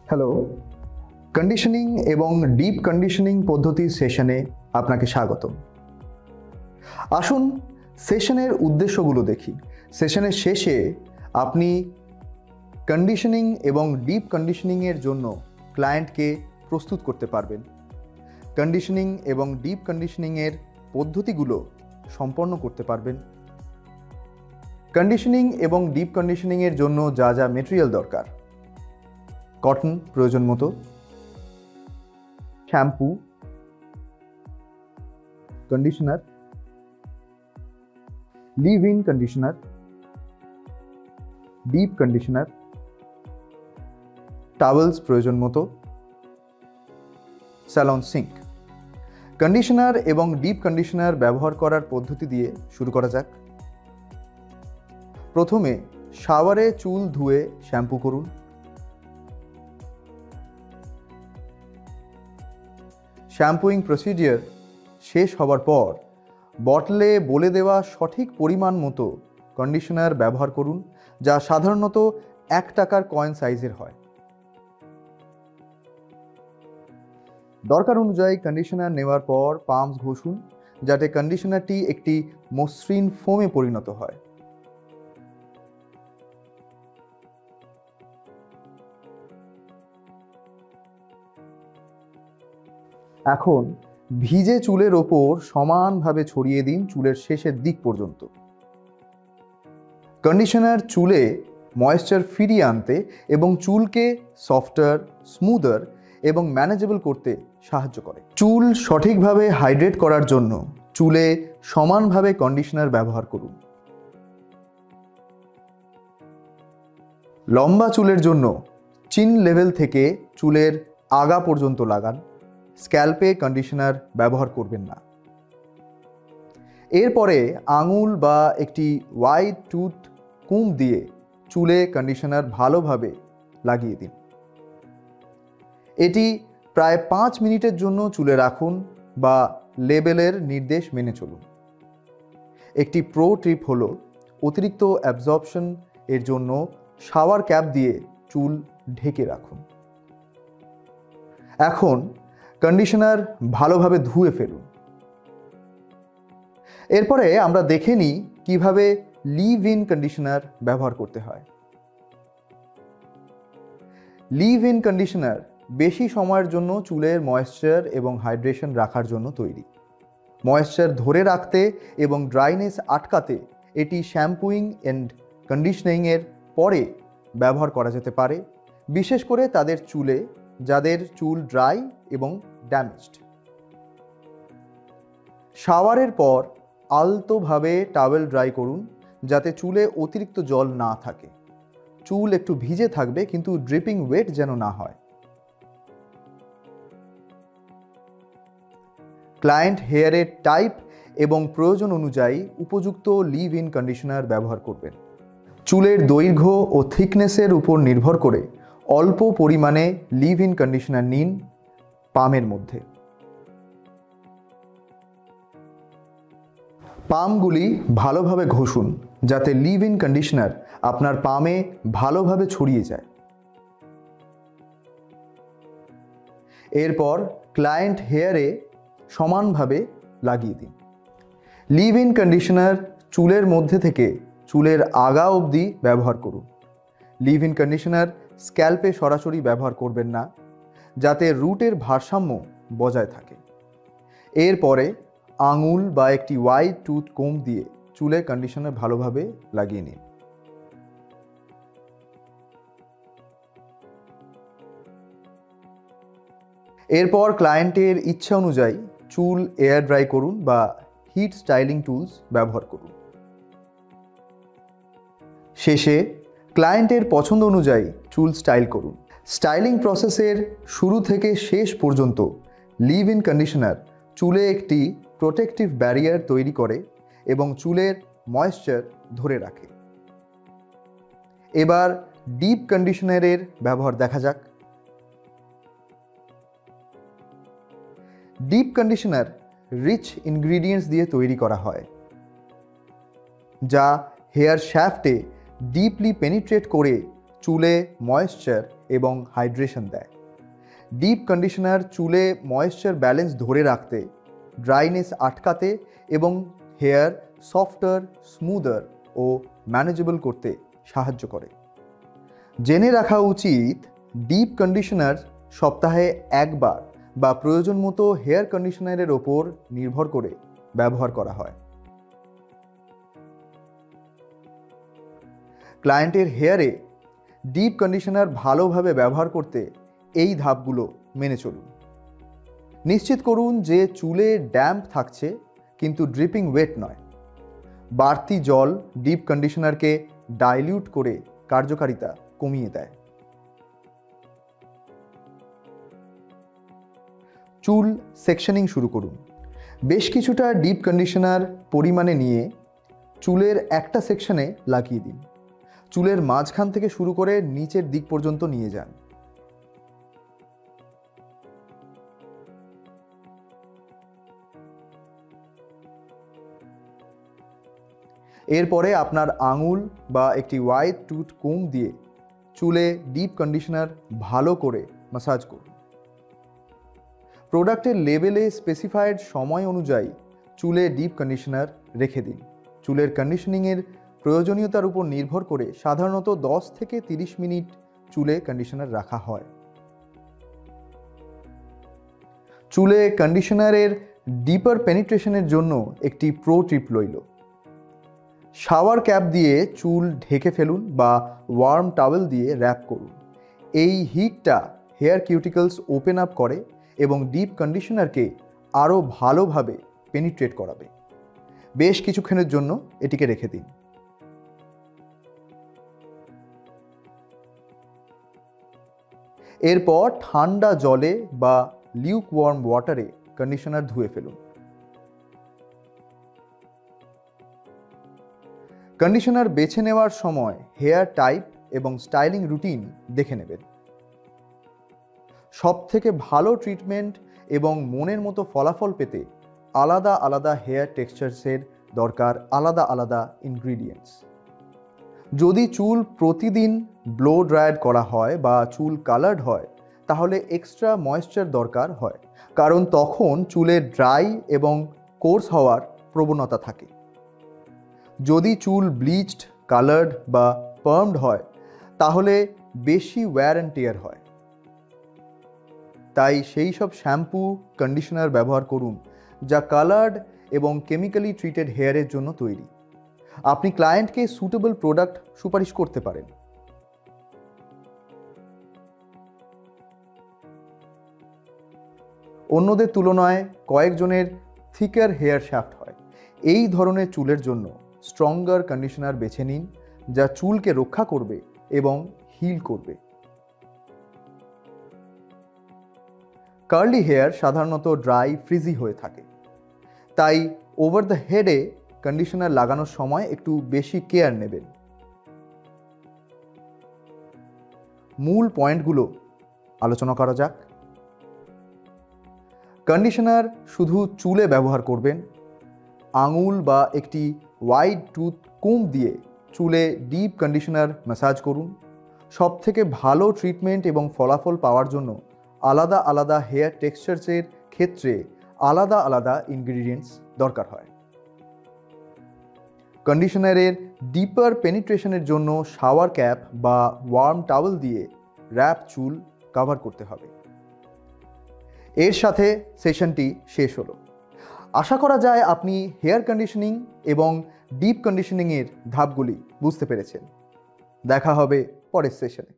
Hello, conditioning এবং deep conditioning পদ্ধতির সেশনে আপনাকে স্বাগত। আসুন সেশনের উদ্দেশ্যগুলো দেখি। সেশনের শেষে আপনি কন্ডিশনিং এবং ডিপ কন্ডিশনিংয়ের জন্য ক্লায়েন্টকে প্রস্তুত করতে পারবেন। কন্ডিশনিং এবং ডিপ কন্ডিশনিংয়ের পদ্ধতিগুলো সম্পন্ন করতে পারবেন। কন্ডিশনিং এবং ডিপ কন্ডিশনিংয়ের জন্য যা যা মেটেরিয়াল দরকার: কটন প্রয়োজন মতো, shampoo, conditioner, live in conditioner, deep conditioner, towels প্রয়োজন মতো, স্যালন সিঙ্ক। কন্ডিশনার এবং ডিপ কন্ডিশনার ব্যবহার করার পদ্ধতি দিয়ে শুরু করা যাক। প্রথমে শাওয়ারে চুল ধুয়ে শ্যাম্পু করুন। শ্যাম্পুইং প্রসিডিওর শেষ হবার পর বটলে বলে দেওয়া সঠিক পরিমাণ মতো কন্ডিশনার ব্যবহার করুন, যা সাধারণত 1 টাকার কয়েন সাইজের হয়। দরকার অনুযায়ী কন্ডিশনার নেওয়ার পর পামস ঘষুন, যাতে কন্ডিশনারটি একটি মসৃণ ফোমে পরিণত হয়। এখন ভিজে চুলের ওপর সমানভাবে ছড়িয়ে দিন চুলের শেষের দিক পর্যন্ত। কন্ডিশনার চুলে ময়েশ্চার ফিরিয়ে আনতে এবং চুলকে সফটার, স্মুদার এবং ম্যানেজেবল করতে সাহায্য করে। চুল সঠিকভাবে হাইড্রেট করার জন্য চুলে সমানভাবে কন্ডিশনার ব্যবহার করুন। লম্বা চুলের জন্য চিন লেভেল থেকে চুলের আগা পর্যন্ত লাগান। স্ক্যাল্পে কন্ডিশনার ব্যবহার করবেন না। এরপরে আঙুল বা একটি ওয়াইড টুথ কুম দিয়ে চুলে কন্ডিশনার ভালোভাবে লাগিয়ে দিন। এটি প্রায় 5 মিনিটের জন্য চুলে রাখুন বা লেবেলের নির্দেশ মেনে চলুন। একটি প্রো টিপ হলো অতিরিক্ত অ্যাবজর্পশন এর জন্য শাওয়ার ক্যাপ দিয়ে চুল ঢেকে রাখুন। এখন কন্ডিশনার ভালোভাবে ধুয়ে ফেলুন। এরপরে আমরা দেখে নিই কিভাবে লিভ ইন কন্ডিশনার ব্যবহার করতে হয়। লিভ ইন কন্ডিশনার বেশি সময়ের জন্য চুলের ময়েশ্চার এবং হাইড্রেশন রাখার জন্য তৈরি। ময়েশ্চার ধরে রাখতে এবং ড্রাইনেস আটকাতে এটি শ্যাম্পুইং অ্যান্ড কন্ডিশনিংয়ের পরে ব্যবহার করা যেতে পারে, বিশেষ করে তাদের চুলে যাদের চুল ড্রাই এবং ড্যামেজড। শাওয়ারের পর আলতোভাবে টাওয়েল ড্রাই করুন, যাতে চুলে অতিরিক্ত জল না থাকে। চুল একটু ভিজে থাকবে, কিন্তু ড্রিপিং ওয়েট যেন না হয়। ক্লায়েন্ট হেয়ারের টাইপ এবং প্রয়োজন অনুযায়ী উপযুক্ত লিভ ইন কন্ডিশনার ব্যবহার করবেন। চুলের দৈর্ঘ্য ও থিকনেসের উপর নির্ভর করে অল্প পরিমাণে লিভ ইন কন্ডিশনার নিন পামের মধ্যে। পামগুলি ভালোভাবে ঘষুন, যাতে লিভ ইন কন্ডিশনার আপনার পামে ভালোভাবে ছড়িয়ে যায়। এরপর ক্লায়েন্ট হেয়ারে সমানভাবে লাগিয়ে দিন। লিভ ইন কন্ডিশনার চুলের মধ্যে থেকে চুলের আগা অবধি ব্যবহার করুন। লিভ ইন কন্ডিশনার স্ক্যাল্পে সরাসরি ব্যবহার করবেন না, যাতে রুটের ভারসাম্য বজায় থাকে। এরপরে আঙুল বা একটি ওয়াইড টুথ কোম দিয়ে চুলে কন্ডিশনার ভালোভাবে লাগিয়ে নিন। এরপর ক্লায়েন্টের ইচ্ছা অনুযায়ী চুল এয়ার ড্রাই করুন বা হিট স্টাইলিং টুলস ব্যবহার করুন। শেষে ক্লায়েন্টের পছন্দ অনুযায়ী চুল স্টাইল করুন। স্টাইলিং প্রসেসের শুরু থেকে শেষ পর্যন্ত লিভ ইন কন্ডিশনার চুলে একটি প্রোটেক্টিভ ব্যারিয়ার তৈরি করে এবং চুলের ময়েশ্চার ধরে রাখে। এবার ডিপ কন্ডিশনারের ব্যবহার দেখা যাক। ডিপ কন্ডিশনার রিচ ইনগ্রিডিয়েন্টস দিয়ে তৈরি করা হয়, যা হেয়ার শ্যাফটে ডিপলি পেনিট্রেট করে চুলে ময়েশ্চার এবং হাইড্রেশন দেয়। ডিপ কন্ডিশনার চুলে ময়েশ্চার ব্যালেন্স ধরে রাখতে, ড্রাইনেস আটকাতে এবং হেয়ার সফটার, স্মুদার ও ম্যানেজেবল করতে সাহায্য করে। জেনে রাখা উচিত, ডিপ কন্ডিশনার সপ্তাহে একবার বা প্রয়োজন মতো হেয়ার কন্ডিশনারের ওপর নির্ভর করে ব্যবহার করা হয়। ক্লায়েন্টের হেয়ারে ডিপ কন্ডিশনার ভালোভাবে ব্যবহার করতে এই ধাপগুলো মেনে চলুন। নিশ্চিত করুন যে চুলে ড্যাম্প থাকছে কিন্তু ড্রিপিং ওয়েট নয়। বাড়তি জল ডিপ কন্ডিশনারকে ডাইলিউট করে কার্যকারিতা কমিয়ে দেয়। চুল সেকশনিং শুরু করুন। বেশ কিছুটা ডিপ কন্ডিশনার পরিমাণে নিয়ে চুলের একটা সেকশনে লাগিয়ে দিন। চুলের মাঝখান থেকে শুরু করে নিচের দিক পর্যন্ত নিয়ে যান। এরপরে আপনার আঙুল বা একটি ওয়াইড টুথ কোম দিয়ে চুলে ডিপ কন্ডিশনার ভালো করে ম্যাসাজ করুন। প্রোডাক্টের লেবেলে স্পেসিফাইড সময় অনুযায়ী চুলে ডিপ কন্ডিশনার রেখে দিন। চুলের কন্ডিশনিংয়ের প্রয়োজনীয়তার উপর নির্ভর করে সাধারণত 10 থেকে 30 মিনিট চুলে কন্ডিশনার রাখা হয়। চুলে কন্ডিশনারের ডিপার পেনিট্রেশনের জন্য একটি প্রো টিপ রইল। শাওয়ার ক্যাপ দিয়ে চুল ঢেকে ফেলুন বা ওয়ার্ম টাওয়েল দিয়ে র্যাপ করুন। এই হিটটা হেয়ার কিউটিকলস ওপেন আপ করে এবং ডিপ কন্ডিশনারকে আরও ভালোভাবে পেনিট্রেট করাবে। বেশ কিছুক্ষণের জন্য এটিকে রেখে দিন। এরপর ঠান্ডা জলে বা লিউক ওয়ার্ম ওয়াটারে কন্ডিশনার ধুয়ে ফেলুন। কন্ডিশনার বেছে নেওয়ার সময় হেয়ার টাইপ এবং স্টাইলিং রুটিন দেখে নেবেন। সবথেকে ভালো ট্রিটমেন্ট এবং মনের মতো ফলাফল পেতে আলাদা আলাদা হেয়ার টেক্সচার্সের দরকার, আলাদা আলাদা ইনগ্রিডিয়েন্টস। যদি চুল প্রতিদিন ব্লো ড্রায়ার করা হয় বা চুল কালার্ড হয় তাহলে এক্সট্রা ময়েশ্চার দরকার হয়, কারণ তখন চুলে ড্রাই এবং কোর্স হওয়ার প্রবণতা থাকে। যদি চুল ব্লিচড, কালার্ড বা পার্মড হয় তাহলে বেশি ওয়্যার অ্যান্ড টিয়ার হয়। তাই সেই সব শ্যাম্পু, কন্ডিশনার ব্যবহার করুন যা কালার্ড এবং কেমিক্যালি ট্রিটেড হেয়ারের জন্য তৈরি। আপনি ক্লায়েন্টকে সুটেবল প্রোডাক্ট সুপারিশ করতে পারেন। অন্যদের তুলনায় কয়েকজনের থিকার হেয়ার শ্যাফট হয়। এই ধরনের চুলের জন্য স্ট্রঙ্গার কন্ডিশনার বেছে নিন যা চুলকে রক্ষা করবে এবং হিল করবে। কার্লি হেয়ার সাধারণত ড্রাই, ফ্রিজি হয়ে থাকে, তাই ওভার দ্য হেডে কন্ডিশনার লাগানোর সময় একটু বেশি কেয়ার নেবেন। মূল পয়েন্টগুলো আলোচনা করা যাক। কন্ডিশনার শুধু চুলে ব্যবহার করবেন। আঙুল বা একটি ওয়াইড টুথ কোম দিয়ে চুলে ডিপ কন্ডিশনার ম্যাসাজ করুন। সবথেকে ভালো ট্রিটমেন্ট এবং ফলাফল পাওয়ার জন্য আলাদা আলাদা হেয়ার টেক্সচার্সের ক্ষেত্রে আলাদা আলাদা ইনগ্রিডিয়েন্টস দরকার হয়। কন্ডিশনারের ডিপার পেনিট্রেশনের জন্য শাওয়ার ক্যাপ বা ওয়ার্ম টাওয়েল দিয়ে র্যাপ চুল কভার করতে হবে। এর সাথে সেশনটি শেষ হলো। আশা করা যায় আপনি হেয়ার কন্ডিশনিং এবং ডিপ কন্ডিশনিংয়ের ধাপগুলি বুঝতে পেরেছেন। দেখা হবে পরের সেশনে।